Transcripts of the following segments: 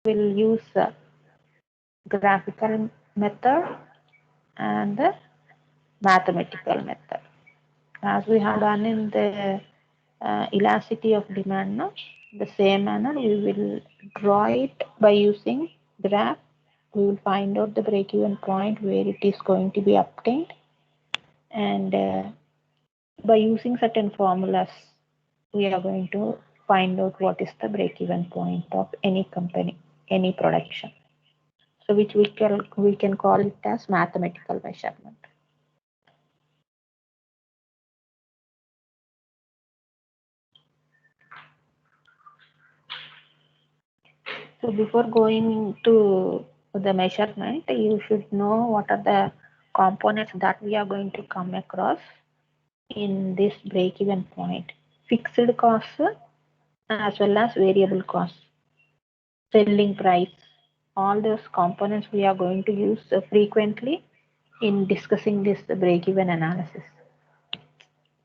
will use graphical method and the mathematical method. As we have done in the elasticity of demand, no? The same manner we will draw it by using graph. We will find out the break-even point where it is going to be obtained, and by using certain formulas, we are going to find out what is the break-even point of any company, any production. So which we can call it as mathematical measurement. So before going to the measurement, you should know what are the components that we are going to come across in this break-even point. Fixed costs as well as variable costs, selling price, all those components we are going to use frequently in discussing this break-even analysis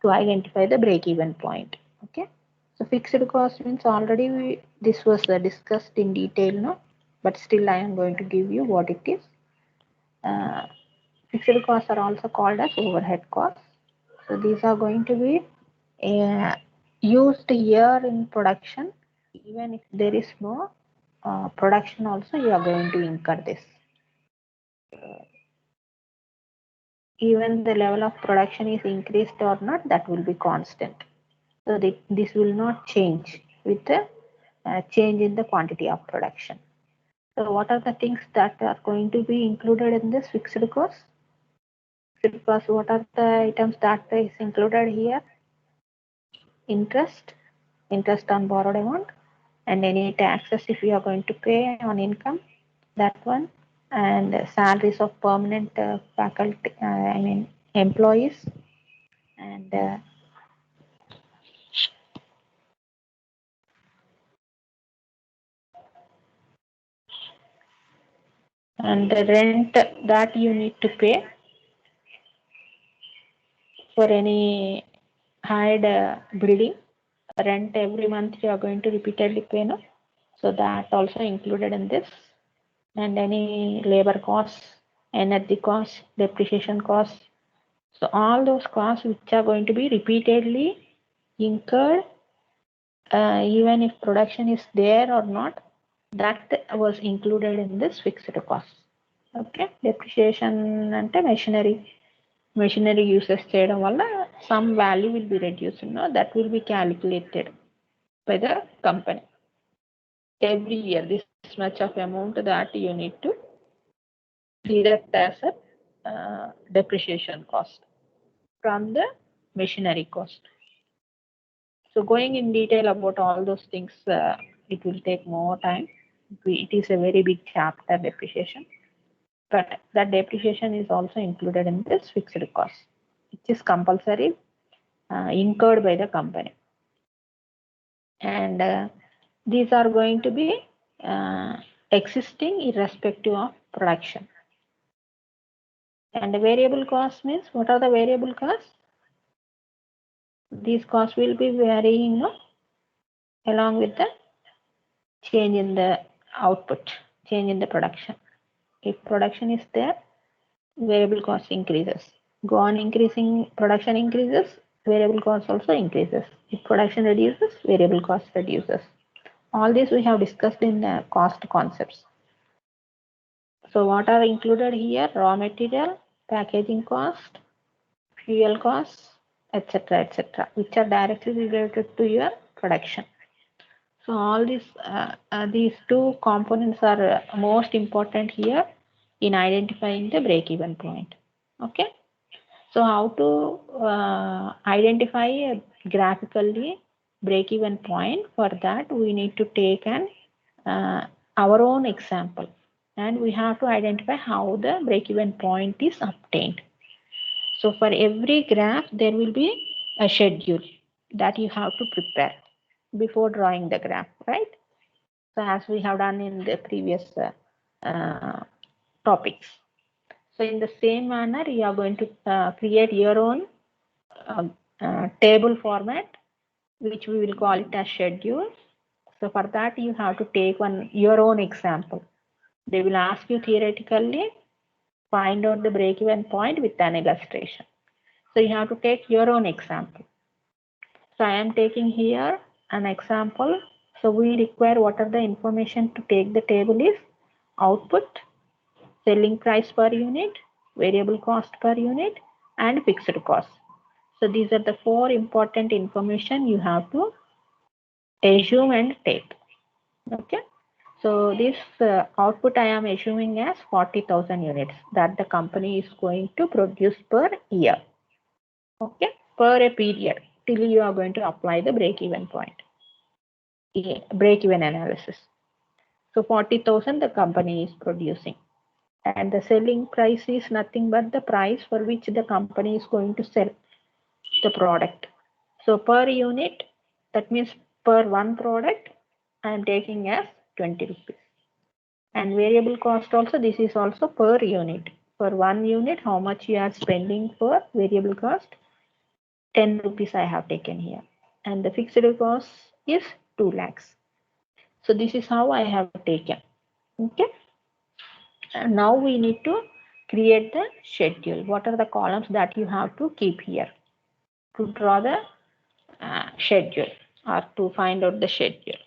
to identify the break-even point. Okay. So fixed cost means already this was discussed in detail now, but still I am going to give you what it is. Uh, Fixed costs are also called as overhead costs. So these are going to be used here in production. Even if there is no production also, you are going to incur this. Even the level of production is increased or not, that will be constant. So this will not change with the change in the quantity of production. So what are the things that are going to be included in this fixed cost? Fixed cost, what are the items that is included here? Interest, interest on borrowed amount, and any taxes if you are going to pay on income, that one, and salaries of permanent faculty, employees, and the rent that you need to pay for any hired building. Rent every month you are going to repeatedly pay, no? So that also included in this, and any labor costs, energy costs, depreciation costs. So all those costs which are going to be repeatedly incurred, even if production is there or not, that was included in this fixed cost. Okay, depreciation ante machinery uses చేయడం వల్ల some value will be reduced, that will be calculated by the company every year. This much of amount that you need to deduct as a depreciation cost from the machinery cost. So going in detail about all those things, it will take more time. It is a very big chapter, depreciation. But that depreciation is also included in this fixed cost, which is compulsory incurred by the company. And these are going to be existing irrespective of production. And the variable cost means, what are the variable costs? These costs will be varying, along with the change in the output, change in the production. If production is there, variable cost increases. Go on increasing, production increases, variable cost also increases. If production reduces, variable cost reduces. All this we have discussed in the cost concepts. So what are included here? Raw material, packaging cost, fuel costs, etc., which are directly related to your production. So all these two components are most important here in identifying the break-even point. Okay. So how to identify graphically break-even point? For that, we need to take our own example, and we have to identify how the break-even point is obtained. So for every graph, there will be a schedule that you have to prepare before drawing the graph, right? So as we have done in the previous topics. So in the same manner, you are going to create your own table format, which we will call it as schedule. So for that, you have to take your own example. They will ask you theoretically, find out the break-even point with an illustration. So you have to take your own example. So I am taking here an example. So we require what are the information to take the table is output, selling price per unit, variable cost per unit, and fixed cost. So these are the 4 important information you have to assume and take. Okay. So this output I am assuming as 40,000 units that the company is going to produce per year. Okay, per a period till you are going to apply the break-even point, break-even analysis. So 40,000 the company is producing, and the selling price is nothing but the price for which the company is going to sell the product. So per unit, that means per one product, I am taking as 20 rupees. And variable cost also, this is also per unit. For 1 unit, how much you are spending for variable cost? 10 rupees I have taken here. And the fixed cost is 2 lakhs. So this is how I have taken. Okay. And now we need to create the schedule. What are the columns that you have to keep here to draw the schedule or to find out the schedule?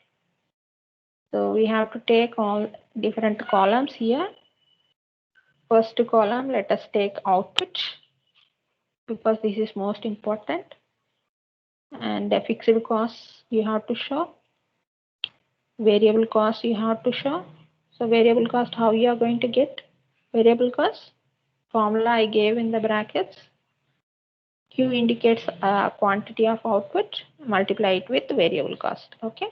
So we have to take all different columns here. First column, let us take output because this is most important. And the fixed costs you have to show. Variable cost you have to show. So variable cost, how you are going to get variable cost? Formula I gave in the brackets. Q indicates a quantity of output, multiply it with variable cost. Okay.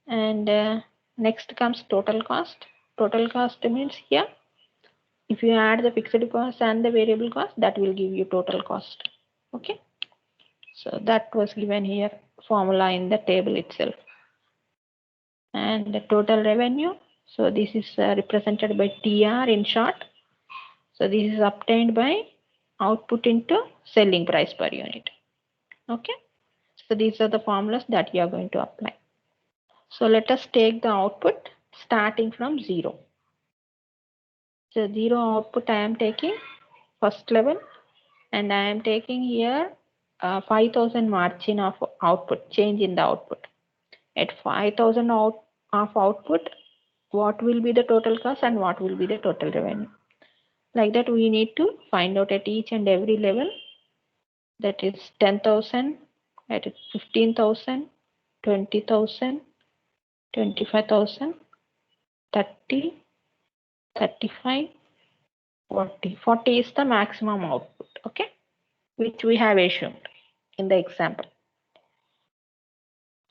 And next comes total cost. Total cost means here, if you add the fixed cost and the variable cost, that will give you total cost. Okay. So that was given here, formula in the table itself. And the total revenue. So this is represented by TR in short. So this is obtained by output into selling price per unit. Okay. So these are the formulas that you are going to apply. So let us take the output starting from 0. So 0 output I am taking first level, and I am taking here 5,000 margin of output, change in the output. At 5,000 of output, what will be the total cost and what will be the total revenue? Like that, we need to find out at each and every level. That is 10,000, at 15,000, 20,000, 25,000, 30, 35, 40. 40 is the maximum output, okay, which we have assumed in the example.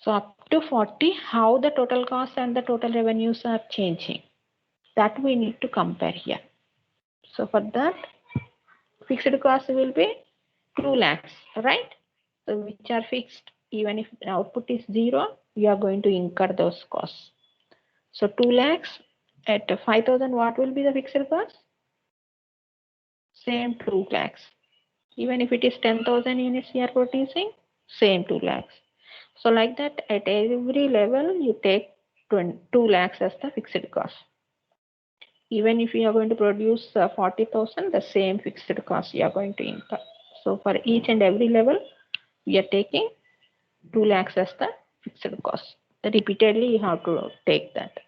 So up to 40, how the total cost and the total revenues are changing, that we need to compare here. So for that, fixed cost will be 2 lakhs, right? So which are fixed. Even if the output is 0, you are going to incur those costs. So 2 lakhs at 5,000, what will be the fixed cost? Same 2 lakhs. Even if it is 10,000 units you are producing, same 2 lakhs. So like that, at every level, you take 2 lakhs as the fixed cost. Even if you are going to produce 40,000, the same fixed cost you are going to incur. So for each and every level, we are taking 2 lakhs as the fixed cost. Repeatedly, you have to take that.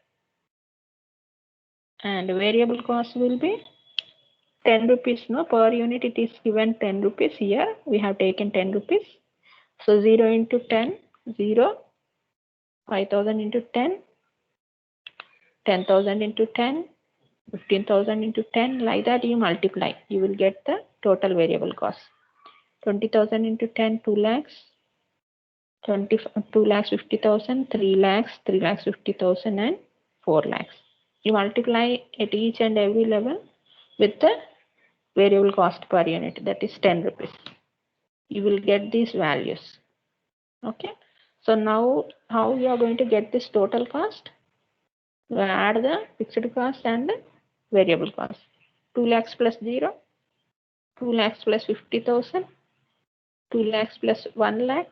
And variable cost will be 10 rupees, no, per unit it is given 10 rupees. Here we have taken 10 rupees. So 0 into 10, 0, 5,000 into 10, 10,000 into 10, 15,000 into 10, like that you multiply. You will get the total variable cost. 20,000 into 10, 2 lakhs, 2 lakhs 50,000, 3 lakhs, 3 lakhs 50,000 and 4 lakhs. You multiply at each and every level with the variable cost per unit, that is 10 rupees. You will get these values. Okay. So now how you are going to get this total cost? You add the fixed cost and the variable cost. 2 lakhs plus 0, 2 lakhs plus 50,000, 2 lakhs plus 1 lakh.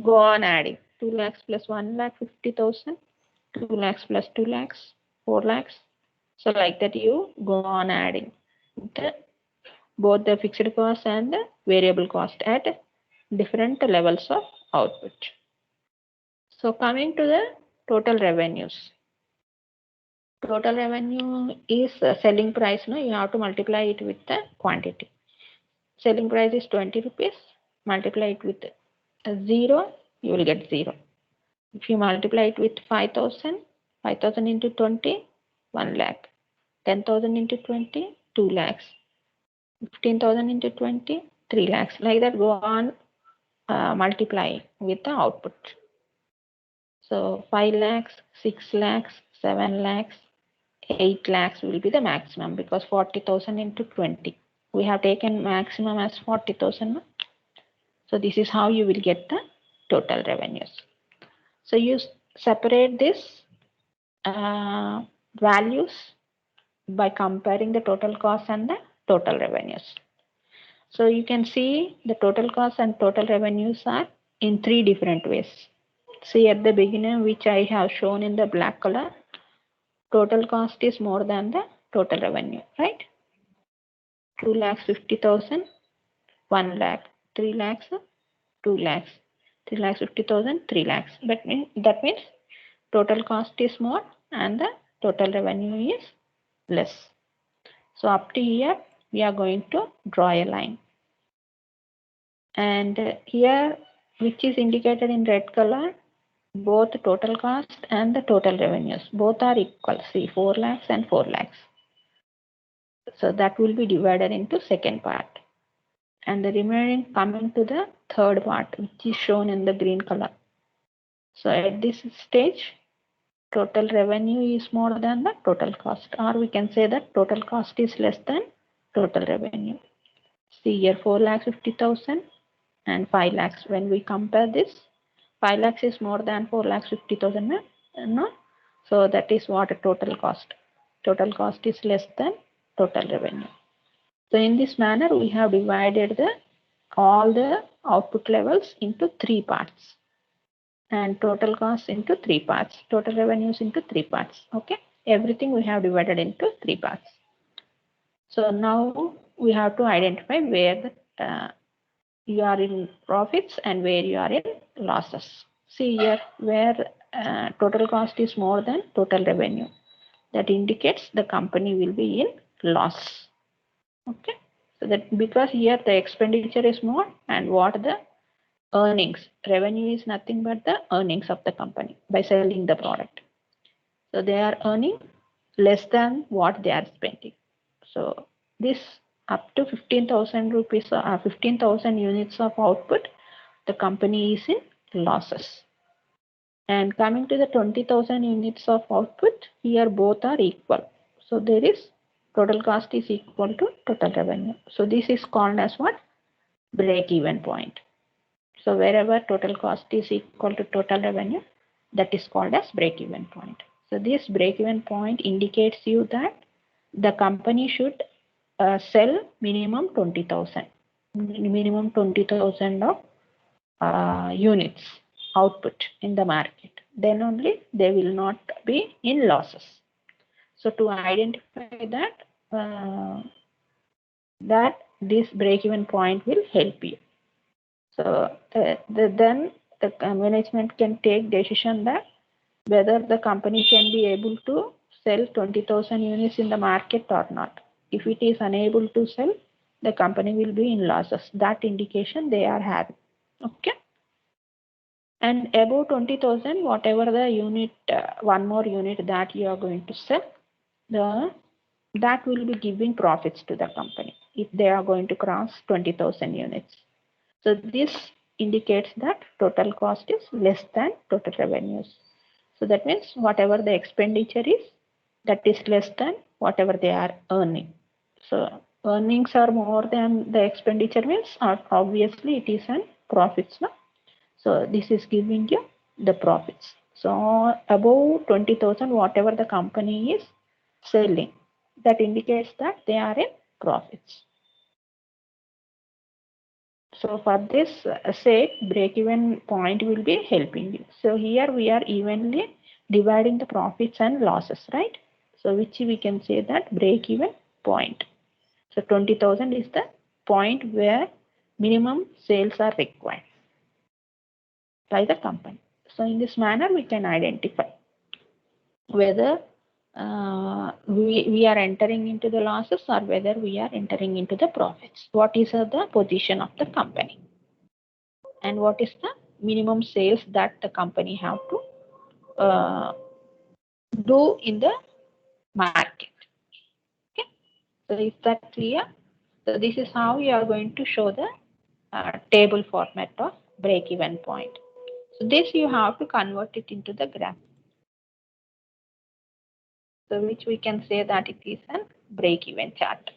Go on adding. 2 lakhs plus 1 lakh 50,000, 2 lakhs plus 2 lakhs, 4 lakhs. So like that you go on adding both the fixed cost and the variable cost at different levels of output. So coming to the total revenues. Total revenue is selling price. No, you have to multiply it with the quantity. Selling price is 20 rupees. Multiply it with 0, you will get 0. If you multiply it with 5,000, 5,000 into 20, 1 lakh. 10,000 into 20, 2 lakhs. 15,000 into 20, 3 lakhs. Like that, go on multiply with the output. So 5 lakhs, 6 lakhs, 7 lakhs, 8 lakhs will be the maximum because 40,000 into 20. We have taken maximum as 40,000. So this is how you will get the total revenues. So you separate this values by comparing the total cost and the total revenues. So you can see the total cost and total revenues are in 3 different ways. See at the beginning, which I have shown in the black color, total cost is more than the total revenue, right? 2 lakhs 50,000, 1 lakh, 3 lakhs, 2 lakhs, 3 lakhs 50,000, 3 lakhs. But that means total cost is more and the total revenue is less. So up to here, we are going to draw a line. And here, which is indicated in red color, both total cost and the total revenues, both are equal. See, 4 lakhs and 4 lakhs. So that will be divided into second part. And the remaining coming to the third part, which is shown in the green color. So at this stage, total revenue is more than the total cost, or we can say that total cost is less than total revenue. See here, 4 lakhs 50,000 and 5 lakhs. When we compare this, 5 lakhs is more than 4 lakhs 50,000. No? So that is what a total cost. Total cost is less than total revenue. So in this manner, we have divided all the output levels into 3 parts and total costs into 3 parts, total revenues into 3 parts. Okay, everything we have divided into 3 parts. So now we have to identify where you are in profits and where you are in losses. See here, where total cost is more than total revenue. That indicates the company will be in loss. Okay, so that because here the expenditure is more and what the earnings, revenue is nothing but the earnings of the company by selling the product. So they are earning less than what they are spending. So this up to 15,000 rupees, 15,000 units of output, the company is in losses. And coming to the 20,000 units of output, here both are equal. So there is total cost is equal to total revenue. So this is called as what? Break-even point. So wherever total cost is equal to total revenue, that is called as break-even point. So this break-even point indicates you that the company should sell minimum 20,000 of units output in the market. Then only they will not be in losses. So to identify that this break-even point will help you. So then the management can take decision that whether the company can be able to sell 20,000 units in the market or not. If it is unable to sell, the company will be in losses. That indication they are having. Okay. And above 20,000, whatever the unit, one more unit that you are going to sell, that will be giving profits to the company if they are going to cross 20,000 units. So this indicates that total cost is less than total revenues. So that means whatever the expenditure is, that is less than whatever they are earning. So earnings are more than the expenditure means obviously it is an profits. No? So this is giving you the profits. So above 20,000, whatever the company is selling, that indicates that they are in profits. So for this sake, break-even point will be helping you. So here we are evenly dividing the profits and losses, right? So which we can say that break-even point. So 20,000 is the point where minimum sales are required by the company. So in this manner, we can identify whether we are entering into the losses or whether we are entering into the profits. What is the position of the company? And what is the minimum sales that the company have to do in the market? Okay, so is that clear? So this is how you are going to show the table format of break-even point. So this you have to convert it into the graph. So which we can say that it is a break-even chart.